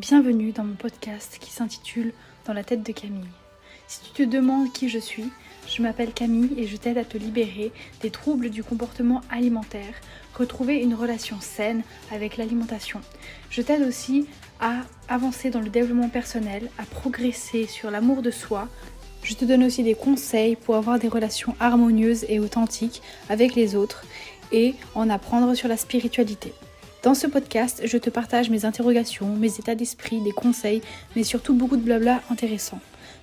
Bienvenue dans mon podcast qui s'intitule Dans la tête de Camille. Si tu te demandes qui je m'appelle Camille et je t'aide à te libérer des troubles du comportement alimentaire, retrouver une relation saine avec l'alimentation. Je t'aide aussi à avancer dans le développement personnel, à progresser sur l'amour de soi. Je te donne aussi des conseils pour avoir des relations harmonieuses et authentiques avec les autres et en apprendre sur la spiritualité. Dans ce podcast, je te partage mes interrogations, mes états d'esprit, des conseils, mais surtout beaucoup de blabla intéressant.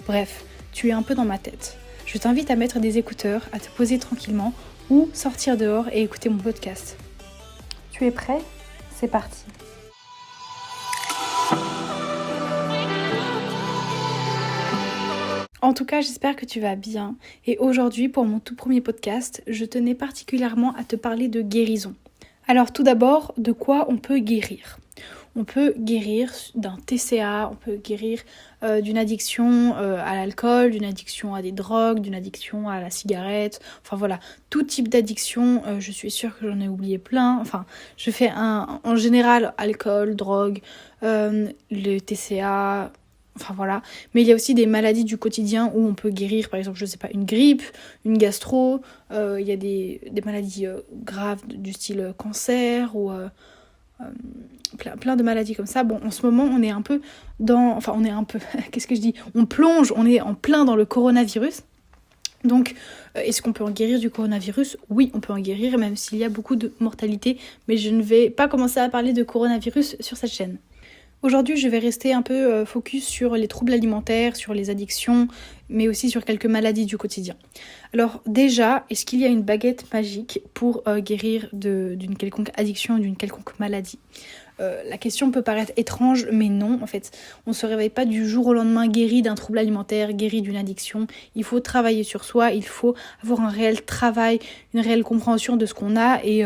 Bref, tu es un peu dans ma tête. Je t'invite à mettre des écouteurs, à te poser tranquillement ou sortir dehors et écouter mon podcast. Tu es prêt ? C'est parti. En tout cas, j'espère que tu vas bien. Et aujourd'hui, pour mon tout premier podcast, je tenais particulièrement à te parler de guérison. Alors tout d'abord, de quoi on peut guérir ? On peut guérir d'un TCA, on peut guérir d'une addiction à l'alcool, d'une addiction à des drogues, d'une addiction à la cigarette, enfin voilà, tout type d'addiction, je suis sûre que j'en ai oublié plein, enfin je fais en général alcool, drogue, le TCA, enfin voilà, mais il y a aussi des maladies du quotidien où on peut guérir, par exemple, je sais pas, une grippe, une gastro, il y a des maladies graves du style cancer ou plein de maladies comme ça. Bon, en ce moment, on est un peu qu'est-ce que je dis ? On plonge, on est en plein dans le coronavirus. Donc, est-ce qu'on peut en guérir du coronavirus ? Oui, on peut en guérir, même s'il y a beaucoup de mortalité, mais je ne vais pas commencer à parler de coronavirus sur cette chaîne. Aujourd'hui, je vais rester un peu focus sur les troubles alimentaires, sur les addictions, mais aussi sur quelques maladies du quotidien. Alors déjà, est-ce qu'il y a une baguette magique pour guérir d'une quelconque addiction ou d'une quelconque maladie ? La question peut paraître étrange, mais non, en fait. On ne se réveille pas du jour au lendemain guéri d'un trouble alimentaire, guéri d'une addiction. Il faut travailler sur soi, il faut avoir un réel travail, une réelle compréhension de ce qu'on a et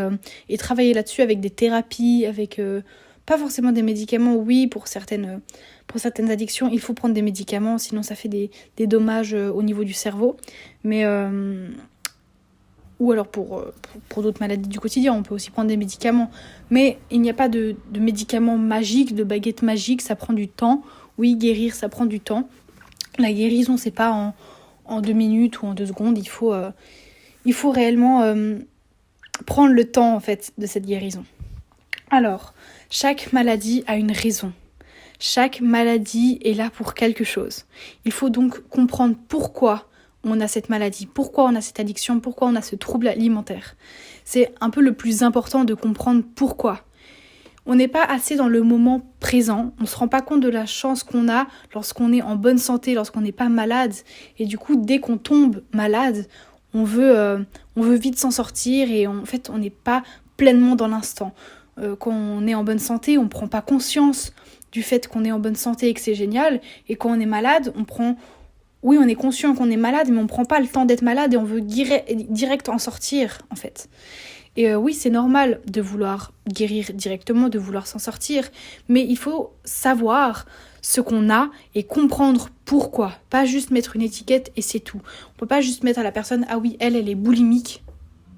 travailler là-dessus avec des thérapies, avec... pas forcément des médicaments, oui, pour certaines addictions, il faut prendre des médicaments, sinon ça fait des dommages au niveau du cerveau. Mais ou alors pour d'autres maladies du quotidien, on peut aussi prendre des médicaments. Mais il n'y a pas de médicaments magiques, de baguettes magiques, ça prend du temps. Oui, guérir, ça prend du temps. La guérison, c'est pas en 2 minutes ou en 2 secondes. Il faut réellement prendre le temps, en fait, de cette guérison. Alors, chaque maladie a une raison. Chaque maladie est là pour quelque chose. Il faut donc comprendre pourquoi on a cette maladie, pourquoi on a cette addiction, pourquoi on a ce trouble alimentaire. C'est un peu le plus important de comprendre pourquoi. On n'est pas assez dans le moment présent, on ne se rend pas compte de la chance qu'on a lorsqu'on est en bonne santé, lorsqu'on n'est pas malade. Et du coup, dès qu'on tombe malade, on veut vite s'en sortir et en fait, on n'est pas pleinement dans l'instant. Quand on est en bonne santé, on ne prend pas conscience du fait qu'on est en bonne santé et que c'est génial. Et quand on est malade, on est conscient qu'on est malade, mais on ne prend pas le temps d'être malade et on veut direct en sortir, en fait. Et oui, c'est normal de vouloir guérir directement, de vouloir s'en sortir, mais il faut savoir ce qu'on a et comprendre pourquoi. Pas juste mettre une étiquette et c'est tout. On ne peut pas juste mettre à la personne « Ah oui, elle est boulimique ».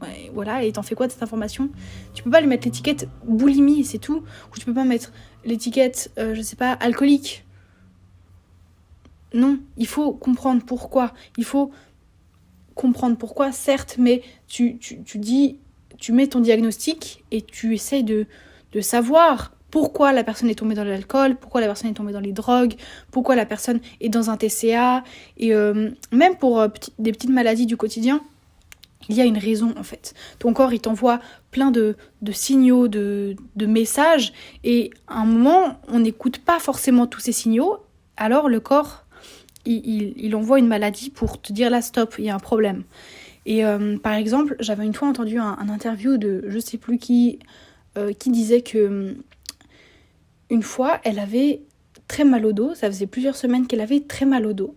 Ouais, voilà, et t'en fais quoi de cette information ? Tu peux pas lui mettre l'étiquette boulimie, c'est tout. Ou tu peux pas mettre l'étiquette, alcoolique. Non, il faut comprendre pourquoi. Il faut comprendre pourquoi, certes, mais tu mets ton diagnostic et tu essayes de savoir pourquoi la personne est tombée dans l'alcool, pourquoi la personne est tombée dans les drogues, pourquoi la personne est dans un TCA. Et même pour des petites maladies du quotidien, il y a une raison en fait. Ton corps, il t'envoie plein de signaux, de messages, et à un moment, on n'écoute pas forcément tous ces signaux, alors le corps, il envoie une maladie pour te dire là, stop, il y a un problème. Et par exemple, j'avais une fois entendu un interview de je sais plus qui disait que une fois, elle avait très mal au dos, ça faisait plusieurs semaines qu'elle avait très mal au dos,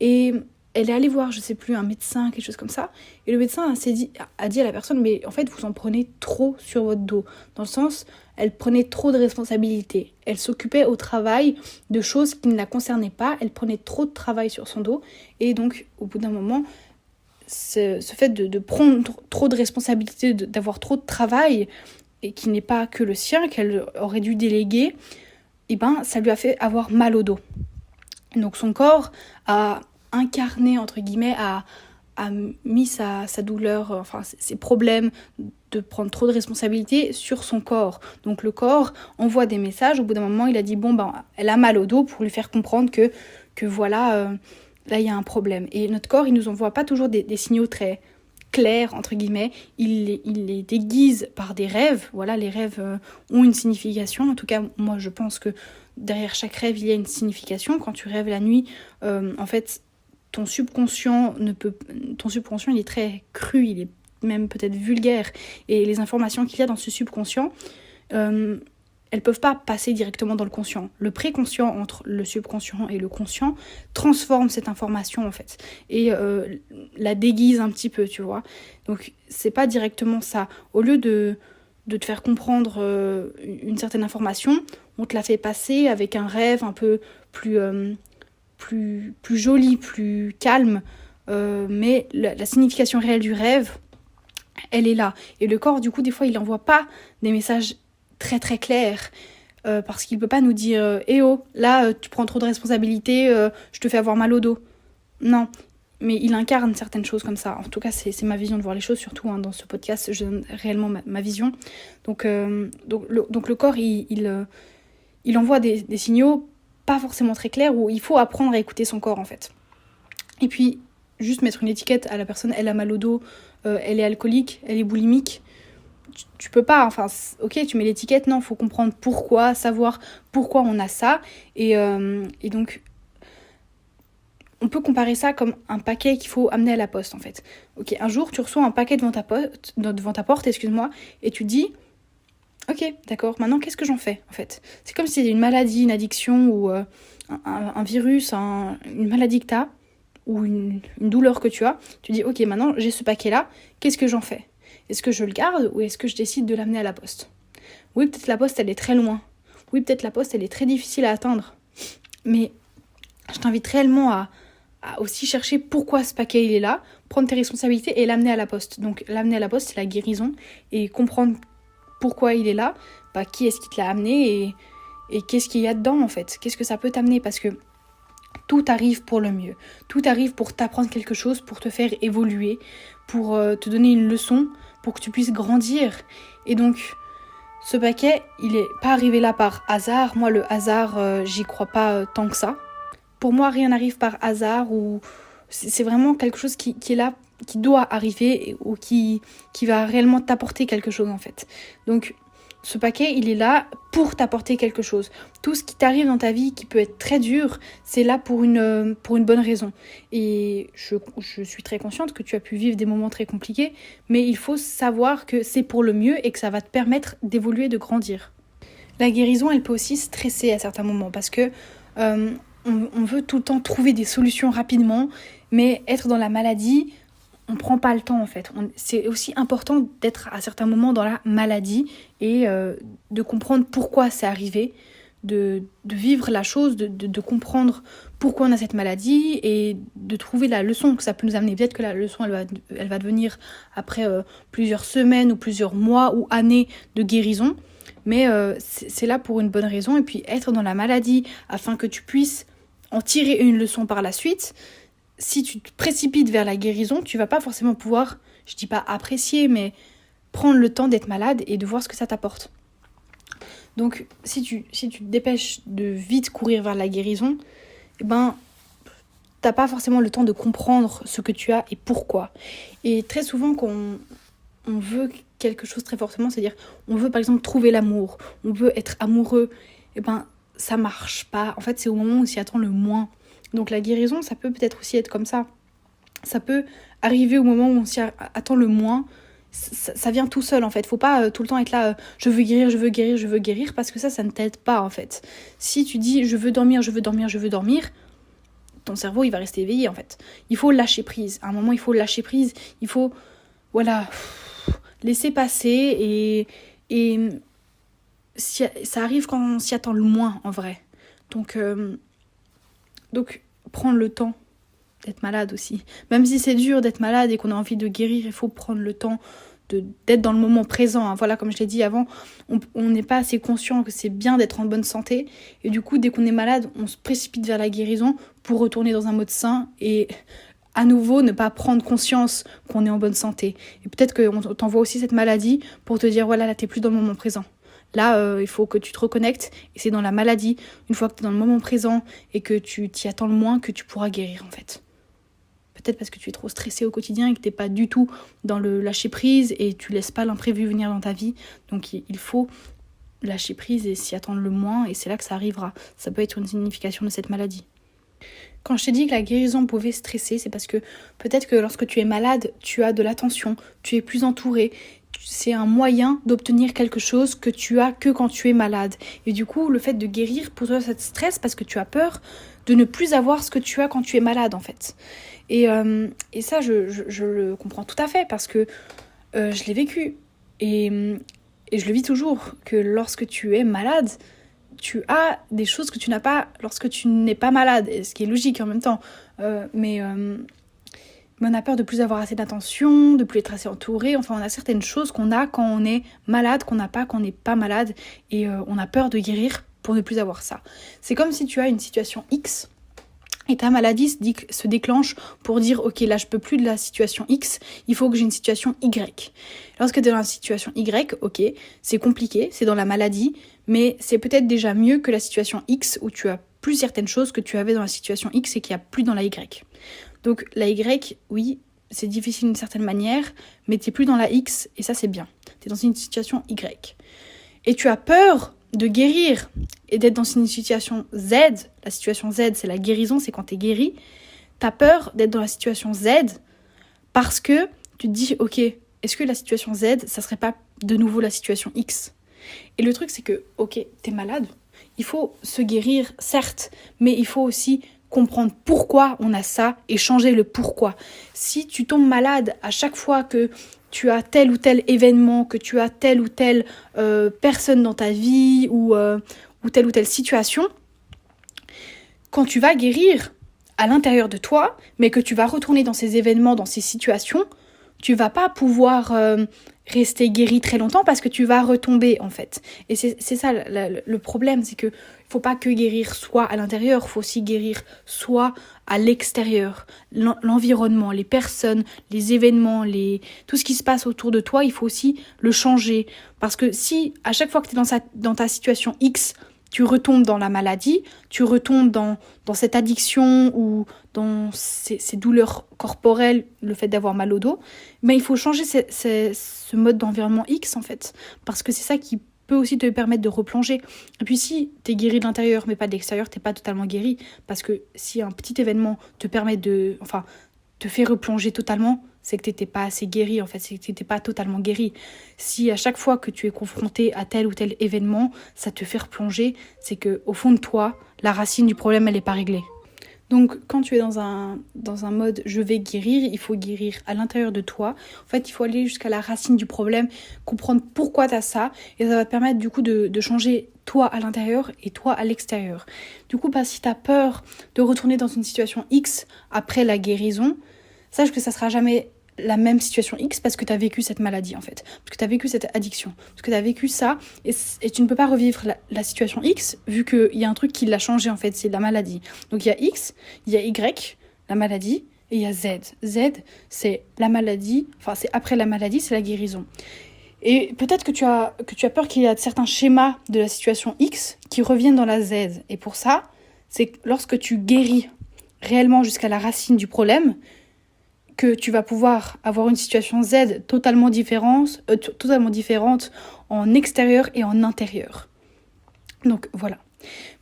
et elle est allée voir, je sais plus, un médecin, quelque chose comme ça. Et le médecin a dit à la personne, mais en fait, vous en prenez trop sur votre dos. Dans le sens, elle prenait trop de responsabilités. Elle s'occupait au travail de choses qui ne la concernaient pas. Elle prenait trop de travail sur son dos. Et donc, au bout d'un moment, ce fait de prendre trop de responsabilités, d'avoir trop de travail, et qui n'est pas que le sien, qu'elle aurait dû déléguer, ça lui a fait avoir mal au dos. Donc son corps a incarné, entre guillemets, a mis sa douleur, ses problèmes de prendre trop de responsabilités sur son corps. Donc le corps envoie des messages, au bout d'un moment il a dit elle a mal au dos pour lui faire comprendre que voilà, là il y a un problème. Et notre corps, il nous envoie pas toujours des signaux très clairs, entre guillemets, il les déguise par des rêves. Voilà, les rêves ont une signification. En tout cas, moi je pense que derrière chaque rêve il y a une signification. Quand tu rêves la nuit, en fait, ton subconscient il est très cru, il est même peut-être vulgaire, et les informations qu'il y a dans ce subconscient, elles peuvent pas passer directement dans le conscient. Le préconscient entre le subconscient et le conscient transforme cette information en fait et la déguise un petit peu, tu vois. Donc c'est pas directement ça. Au lieu de te faire comprendre une certaine information, on te la fait passer avec un rêve un peu plus joli, plus calme, mais la signification réelle du rêve, elle est là. Et le corps, du coup, des fois, il n'envoie pas des messages très très clairs, parce qu'il ne peut pas nous dire « Eh oh, là, tu prends trop de responsabilités, je te fais avoir mal au dos ». Non, mais il incarne certaines choses comme ça. En tout cas, c'est ma vision de voir les choses, surtout dans ce podcast, je donne réellement ma vision. Donc le corps, il envoie des signaux pas forcément très clairs, où il faut apprendre à écouter son corps, en fait. Et puis, juste mettre une étiquette à la personne, elle a mal au dos, elle est alcoolique, elle est boulimique, tu peux pas, ok, tu mets l'étiquette, non, faut comprendre pourquoi, savoir pourquoi on a ça, et donc, on peut comparer ça comme un paquet qu'il faut amener à la poste, en fait. Ok, un jour, tu reçois un paquet devant ta porte, et tu te dis, ok, d'accord, maintenant, qu'est-ce que j'en fais, en fait ? C'est comme si c'était une maladie, une addiction, ou un virus, une maladie que tu as, ou une douleur que tu as, tu dis, ok, maintenant, j'ai ce paquet-là, qu'est-ce que j'en fais ? Est-ce que je le garde ou est-ce que je décide de l'amener à la poste ? Oui, peut-être la poste, elle est très loin. Oui, peut-être la poste, elle est très difficile à atteindre. Mais je t'invite réellement à aussi chercher pourquoi ce paquet, il est là, prendre tes responsabilités et l'amener à la poste. Donc, l'amener à la poste, c'est la guérison. Et comprendre pourquoi il est là, qui est-ce qui te l'a amené et qu'est-ce qu'il y a dedans, en fait. Qu'est-ce que ça peut t'amener ? Parce que tout arrive pour le mieux. Tout arrive pour t'apprendre quelque chose, pour te faire évoluer, pour te donner une leçon, pour que tu puisses grandir. Et donc, ce paquet, il n'est pas arrivé là par hasard. Moi, le hasard, j'y crois pas tant que ça. Pour moi, rien n'arrive par hasard, ou c'est vraiment quelque chose qui est là, qui doit arriver, ou qui va réellement t'apporter quelque chose, en fait. Donc, ce paquet, il est là pour t'apporter quelque chose. Tout ce qui t'arrive dans ta vie qui peut être très dur, c'est là pour une bonne raison. Et je suis très consciente que tu as pu vivre des moments très compliqués, mais il faut savoir que c'est pour le mieux et que ça va te permettre d'évoluer, de grandir. La guérison, elle peut aussi stresser à certains moments, parce que on veut tout le temps trouver des solutions rapidement, mais être dans la maladie, on prend pas le temps, en fait. C'est aussi important d'être à certains moments dans la maladie et de comprendre pourquoi c'est arrivé, de vivre la chose, de comprendre pourquoi on a cette maladie et de trouver la leçon que ça peut nous amener. Peut-être que la leçon, elle va devenir après plusieurs semaines ou plusieurs mois ou années de guérison, mais c'est là pour une bonne raison. Et puis être dans la maladie afin que tu puisses en tirer une leçon par la suite. Si tu te précipites vers la guérison, tu vas pas forcément pouvoir, je dis pas apprécier, mais prendre le temps d'être malade et de voir ce que ça t'apporte. Donc, si tu te dépêches de vite courir vers la guérison, t'as pas forcément le temps de comprendre ce que tu as et pourquoi. Et très souvent, quand on veut quelque chose très fortement, c'est-à-dire, on veut par exemple trouver l'amour, on veut être amoureux, ça marche pas. En fait, c'est au moment où on s'y attend le moins. Donc la guérison, ça peut peut-être aussi être comme ça. Ça peut arriver au moment où on s'y attend le moins. Ça vient tout seul, en fait. Faut pas tout le temps être là, je veux guérir, je veux guérir, je veux guérir, parce que ça ne t'aide pas, en fait. Si tu dis, je veux dormir, je veux dormir, je veux dormir, ton cerveau, il va rester éveillé, en fait. Il faut lâcher prise. À un moment, il faut lâcher prise. Il faut, laisser passer et ça arrive quand on s'y attend le moins, en vrai. Donc, prendre le temps d'être malade aussi. Même si c'est dur d'être malade et qu'on a envie de guérir, il faut prendre le temps d'être dans le moment présent. Hein. Voilà, comme je l'ai dit avant, on n'est pas assez conscient que c'est bien d'être en bonne santé. Et du coup, dès qu'on est malade, on se précipite vers la guérison pour retourner dans un mode sain et à nouveau ne pas prendre conscience qu'on est en bonne santé. Et peut-être qu'on t'envoie aussi cette maladie pour te dire, voilà, là, t'es plus dans le moment présent. Là, il faut que tu te reconnectes et c'est dans la maladie, une fois que tu es dans le moment présent et que tu t'y attends le moins, que tu pourras guérir en fait. Peut-être parce que tu es trop stressé au quotidien et que tu n'es pas du tout dans le lâcher prise et tu laisses pas l'imprévu venir dans ta vie. Donc il faut lâcher prise et s'y attendre le moins et c'est là que ça arrivera. Ça peut être une signification de cette maladie. Quand je t'ai dit que la guérison pouvait stresser, c'est parce que peut-être que lorsque tu es malade, tu as de l'attention, tu es plus entouré. C'est un moyen d'obtenir quelque chose que tu as que quand tu es malade. Et du coup, le fait de guérir, pour toi, ça te stresse parce que tu as peur de ne plus avoir ce que tu as quand tu es malade, en fait. Et ça, je le comprends tout à fait parce que je l'ai vécu. Et je le vis toujours, que lorsque tu es malade, tu as des choses que tu n'as pas lorsque tu n'es pas malade, et ce qui est logique en même temps. Mais on a peur de plus avoir assez d'attention, de plus être assez entouré. Enfin, on a certaines choses qu'on a quand on est malade, qu'on n'a pas quand on n'est pas malade. Et on a peur de guérir pour ne plus avoir ça. C'est comme si tu as une situation X et ta maladie se déclenche pour dire « Ok, là, je peux plus de la situation X, il faut que j'ai une situation Y. » Lorsque tu es dans la situation Y, ok, c'est compliqué, c'est dans la maladie, mais c'est peut-être déjà mieux que la situation X où tu as plus certaines choses que tu avais dans la situation X et qu'il n'y a plus dans la Y. Donc la Y, oui, c'est difficile d'une certaine manière, mais tu n'es plus dans la X et ça c'est bien. Tu es dans une situation Y. Et tu as peur de guérir et d'être dans une situation Z. La situation Z, c'est la guérison, c'est quand tu es guéri. Tu as peur d'être dans la situation Z parce que tu te dis, ok, est-ce que la situation Z, ça serait pas de nouveau la situation X ? Et le truc, c'est que, ok, t'es malade, il faut se guérir, certes, mais il faut aussi comprendre pourquoi on a ça et changer le pourquoi. Si tu tombes malade à chaque fois que tu as tel ou tel événement, que tu as telle ou telle personne dans ta vie ou telle ou telle situation, quand tu vas guérir à l'intérieur de toi, mais que tu vas retourner dans ces événements, dans ces situations, tu vas pas pouvoir rester guéri très longtemps parce que tu vas retomber en fait. Et c'est ça le problème, c'est que faut pas que guérir soit à l'intérieur, faut aussi guérir soit à l'extérieur. L'environnement, les personnes, les événements, tout ce qui se passe autour de toi, il faut aussi le changer. Parce que si à chaque fois que tu es dans ta situation X, tu retombes dans la maladie, tu retombes dans cette addiction ou dans ces douleurs corporelles, le fait d'avoir mal au dos, mais il faut changer ce mode d'environnement X en fait, parce que c'est ça qui peut aussi te permettre de replonger. Et puis si tu es guéri de l'intérieur mais pas de l'extérieur, t'es pas totalement guéri, parce que si un petit événement te permet te fait replonger totalement, c'est que tu n'étais pas assez guéri, en fait, c'est que tu n'étais pas totalement guéri. Si à chaque fois que tu es confronté à tel ou tel événement, ça te fait replonger, c'est qu'au fond de toi, la racine du problème, elle n'est pas réglée. Donc quand tu es dans un mode « je vais guérir », il faut guérir à l'intérieur de toi. En fait, il faut aller jusqu'à la racine du problème, comprendre pourquoi tu as ça, et ça va te permettre du coup de changer toi à l'intérieur et toi à l'extérieur. Du coup, si tu as peur de retourner dans une situation X après la guérison, sache que ça sera jamais la même situation X parce que tu as vécu cette maladie en fait, parce que tu as vécu cette addiction, parce que tu as vécu ça et tu ne peux pas revivre la situation X vu qu'il y a un truc qui l'a changé en fait, c'est la maladie. Donc il y a X, il y a Y, la maladie, et il y a Z. Z, c'est la maladie, enfin c'est après la maladie, c'est la guérison. Et peut-être que tu as peur qu'il y a certains schémas de la situation X qui reviennent dans la Z. Et pour ça, c'est lorsque tu guéris réellement jusqu'à la racine du problème, que tu vas pouvoir avoir une situation Z totalement différente en extérieur et en intérieur. Donc voilà.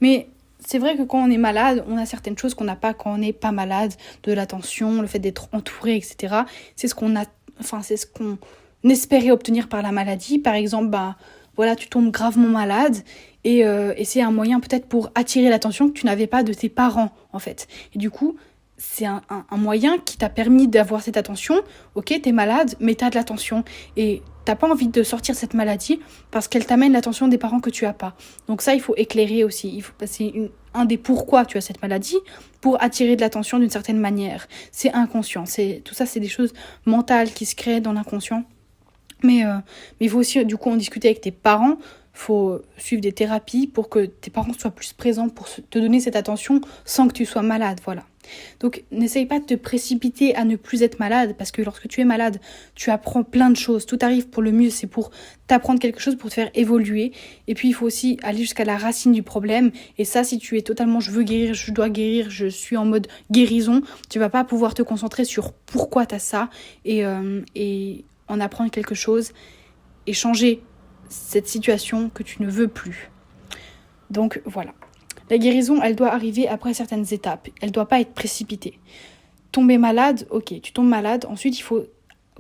Mais c'est vrai que quand on est malade, on a certaines choses qu'on n'a pas quand on n'est pas malade, de l'attention, le fait d'être entouré, etc. C'est ce qu'on espérait obtenir par la maladie. Par exemple, tu tombes gravement malade et c'est un moyen peut-être pour attirer l'attention que tu n'avais pas de tes parents en fait. Et du coup, c'est un moyen qui t'a permis d'avoir cette attention. Ok, t'es malade, mais t'as de l'attention. Et t'as pas envie de sortir cette maladie parce qu'elle t'amène l'attention des parents que tu as pas. Donc ça, il faut éclairer aussi. C'est un des pourquoi tu as cette maladie, pour attirer de l'attention d'une certaine manière. C'est inconscient. Tout ça, c'est des choses mentales qui se créent dans l'inconscient. Mais il faut aussi du coup en discuter avec tes parents. Il faut suivre des thérapies pour que tes parents soient plus présents pour te donner cette attention sans que tu sois malade, voilà. Donc n'essaye pas de te précipiter à ne plus être malade, parce que lorsque tu es malade, tu apprends plein de choses. Tout arrive pour le mieux, c'est pour t'apprendre quelque chose, pour te faire évoluer. Et puis il faut aussi aller jusqu'à la racine du problème. Et ça, si tu es totalement je veux guérir, je dois guérir, je suis en mode guérison, tu vas pas pouvoir te concentrer sur pourquoi tu as ça et en apprendre quelque chose et changer cette situation que tu ne veux plus. Donc voilà. La guérison, elle doit arriver après certaines étapes. Elle ne doit pas être précipitée. Tomber malade, ok, tu tombes malade. Ensuite, il faut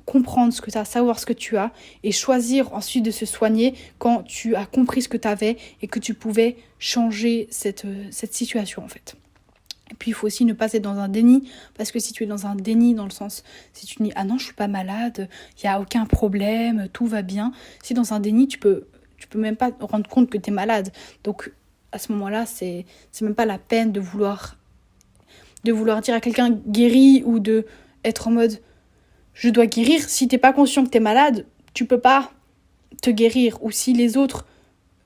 comprendre ce que tu as, savoir ce que tu as et choisir ensuite de se soigner quand tu as compris ce que tu avais et que tu pouvais changer cette situation en fait. Et puis il faut aussi ne pas être dans un déni, parce que si tu es dans un déni, dans le sens, si tu dis ah non je suis pas malade, il n'y a aucun problème, tout va bien, si dans un déni tu peux même pas te rendre compte que tu es malade. Donc à ce moment-là, c'est même pas la peine de vouloir dire à quelqu'un guéri ou de être en mode je dois guérir. Si t'es pas conscient que t'es malade, tu peux pas te guérir. Ou si les autres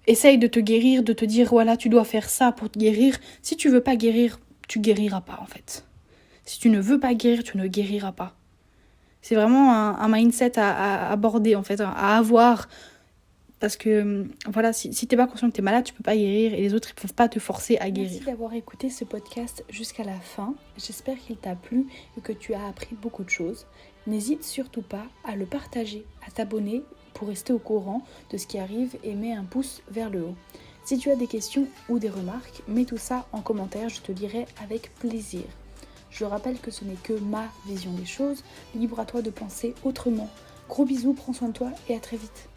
essayent de te guérir, de te dire voilà tu dois faire ça pour te guérir, si tu veux pas guérir, tu guériras pas en fait. Si tu ne veux pas guérir, tu ne guériras pas. C'est vraiment un mindset à aborder en fait, à avoir. Parce que voilà, si t'es pas conscient que t'es malade, tu peux pas guérir et les autres ils peuvent pas te forcer à guérir. Merci d'avoir écouté ce podcast jusqu'à la fin. J'espère qu'il t'a plu et que tu as appris beaucoup de choses. N'hésite surtout pas à le partager, à t'abonner pour rester au courant de ce qui arrive et mets un pouce vers le haut. Si tu as des questions ou des remarques, mets tout ça en commentaire, je te lirai avec plaisir. Je rappelle que ce n'est que ma vision des choses, libre à toi de penser autrement. Gros bisous, prends soin de toi et à très vite.